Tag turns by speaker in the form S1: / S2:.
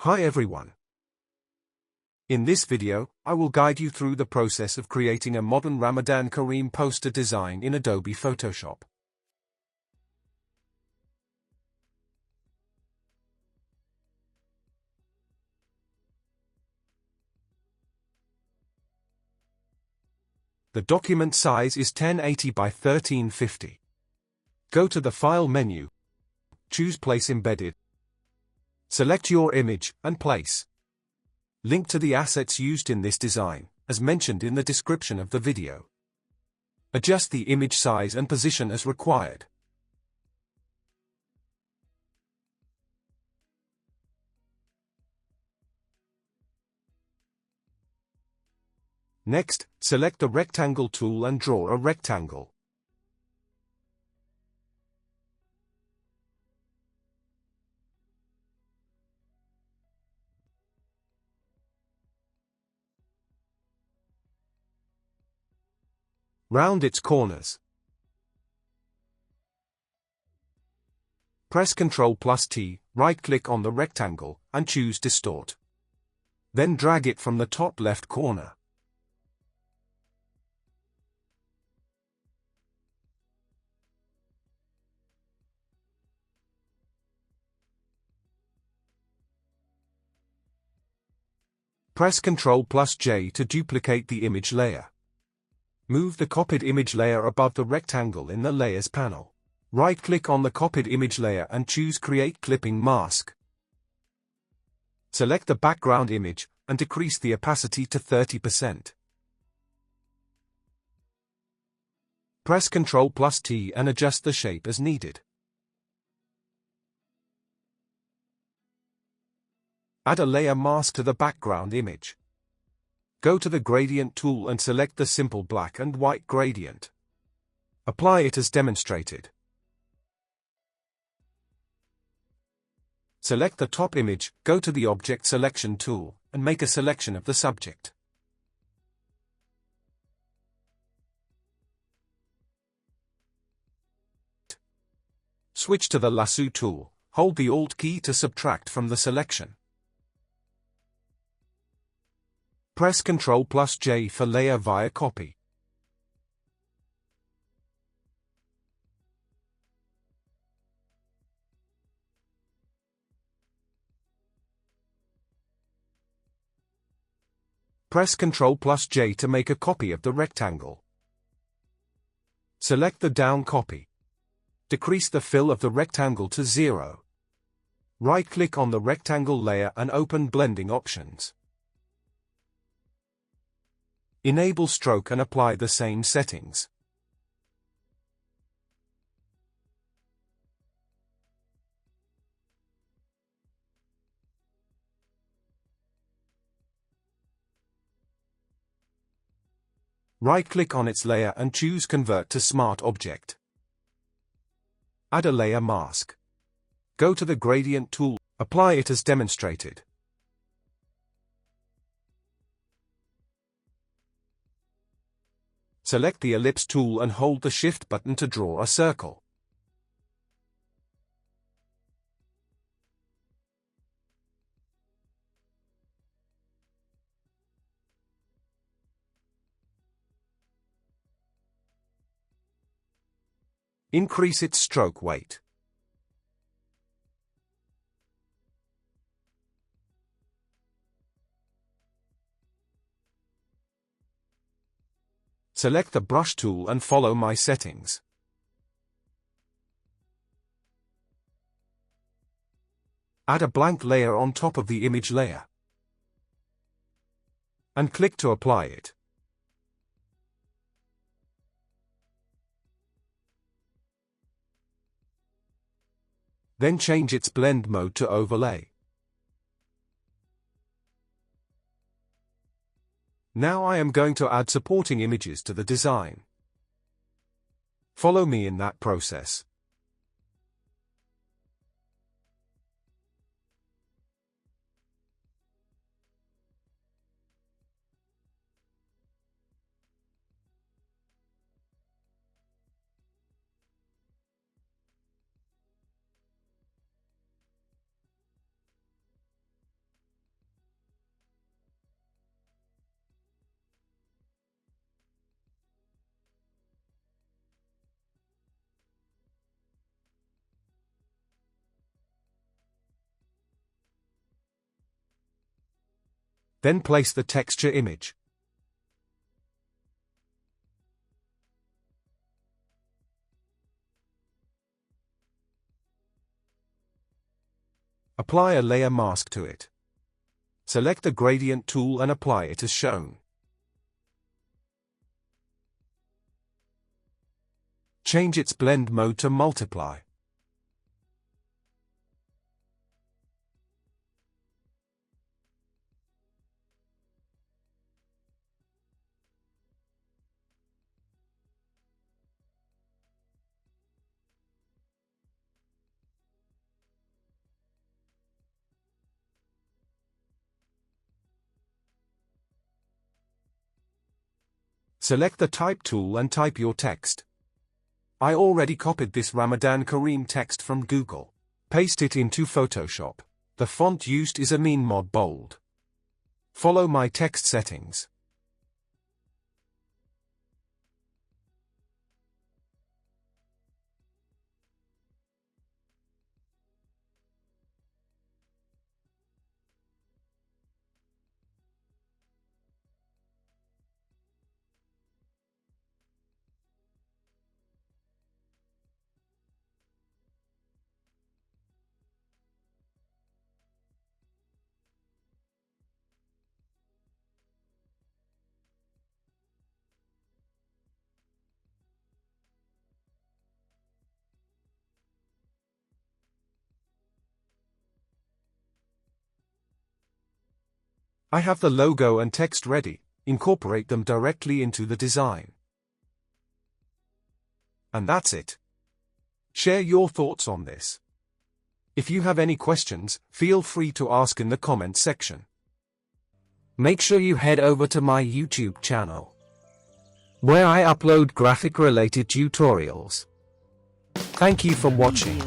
S1: Hi everyone. In this video, I will guide you through the process of creating a modern Ramadan Kareem poster design in Adobe Photoshop. The document size is 1080 by 1350. Go to the File menu, choose Place Embedded. Select your image and place. Link to the assets used in this design, as mentioned in the description of the video. Adjust the image size and position as required. Next, select the Rectangle tool and draw a rectangle. Round its corners. Press Ctrl+T, right-click on the rectangle, and choose Distort. Then drag it from the top left corner. Press Ctrl+J to duplicate the image layer. Move the copied image layer above the rectangle in the Layers panel. Right-click on the copied image layer and choose Create Clipping Mask. Select the background image, and decrease the opacity to 30%. Press Ctrl+T and adjust the shape as needed. Add a layer mask to the background image. Go to the Gradient tool and select the simple black and white gradient. Apply it as demonstrated. Select the top image, go to the Object Selection tool, and make a selection of the subject. Switch to the Lasso tool, hold the Alt key to subtract from the selection. Press Ctrl+J for layer via copy. Press Ctrl+J to make a copy of the rectangle. Select the down copy. Decrease the fill of the rectangle to 0. Right-click on the rectangle layer and open Blending Options. Enable Stroke and apply the same settings. Right-click on its layer and choose Convert to Smart Object. Add a layer mask. Go to the Gradient tool, apply it as demonstrated. Select the Ellipse tool and hold the Shift button to draw a circle. Increase its stroke weight. Select the Brush tool and follow my settings. Add a blank layer on top of the image layer. And click to apply it. Then change its blend mode to overlay. Now I am going to add supporting images to the design. Follow me in that process. Then place the texture image. Apply a layer mask to it. Select the gradient tool and apply it as shown. Change its blend mode to multiply. Select the Type tool and type your text. I already copied this Ramadan Kareem text from Google. Paste it into Photoshop. The font used is Amin Mod Bold. Follow my text settings. I have the logo and text ready. Incorporate them directly into the design. And that's it. Share your thoughts on this. If you have any questions, feel free to ask in the comment section. Make sure you head over to my YouTube channel, where I upload graphic-related tutorials. Thank you for watching.